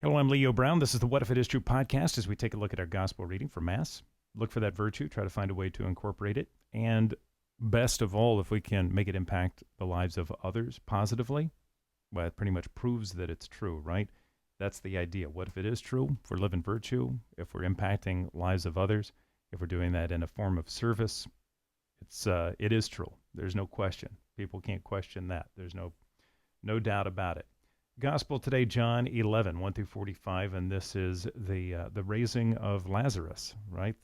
Hello, I'm Leo Brown. This is the What If It Is True podcast as we take a look at our gospel reading for Mass. Look for that virtue, try to find a way to incorporate it, and best of all, if we can make it impact the lives of others positively, well, it pretty much proves that it's true, right? That's the idea. What if it is true? If we're living virtue, if we're impacting lives of others, if we're doing that in a form of service, it is true. There's no question. People can't question that. There's no doubt about it. Gospel today, John 11, 1 through 45, and this is the raising of Lazarus, right?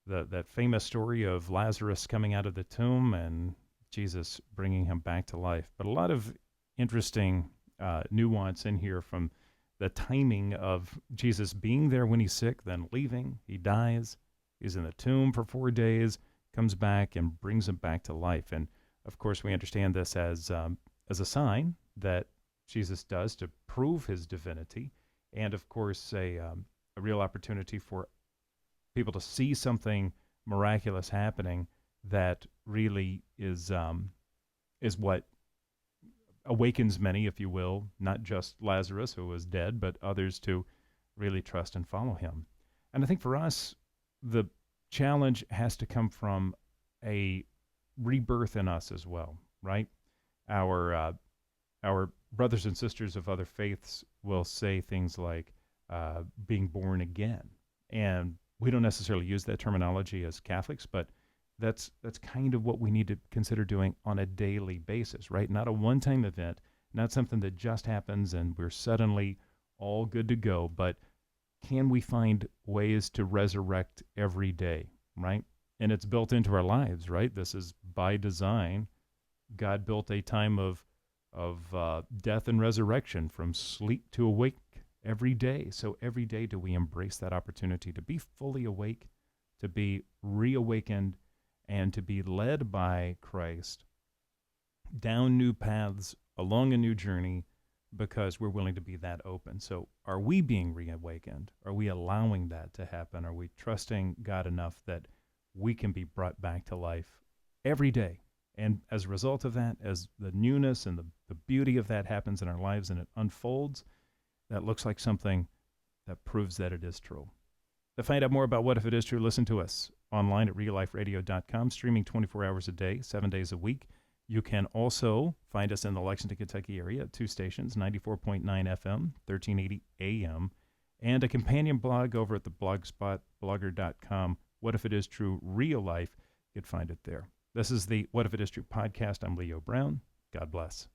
That famous story of Lazarus coming out of the tomb and Jesus bringing him back to life. But a lot of interesting nuance in here from the timing of Jesus being there when he's sick, then leaving, he dies, he's in the tomb for 4 days, comes back and brings him back to life. And of course, we understand this as a sign that Jesus does to prove his divinity, and of course a real opportunity for people to see something miraculous happening that really is what awakens many, if you will, not just Lazarus, who was dead, but others to really trust and follow him. And I think for us, the challenge has to come from a rebirth in us as well, right? Our brothers and sisters of other faiths will say things like being born again. And we don't necessarily use that terminology as Catholics, but that's kind of what we need to consider doing on a daily basis, right? Not a one-time event, not something that just happens and we're suddenly all good to go, but can we find ways to resurrect every day, right? And it's built into our lives, right? This is by design. God built a time of death and resurrection, from sleep to awake every day. So every day do we embrace that opportunity to be fully awake, to be reawakened, and to be led by Christ down new paths, along a new journey, because we're willing to be that open. So are we being reawakened? Are we allowing that to happen? Are we trusting God enough that we can be brought back to life every day? And as a result of that, as the newness and the beauty of that happens in our lives and it unfolds, that looks like something that proves that it is true. To find out more about What If It Is True, listen to us online at realliferadio.com, streaming 24 hours a day, 7 days a week. You can also find us in the Lexington, Kentucky area at 2 stations, 94.9 FM, 1380 AM, and a companion blog over at the blogspot, blogger.com. What If It Is True Real Life? You'd find it there. This is the What If It Is True podcast. I'm Leo Brown. God bless.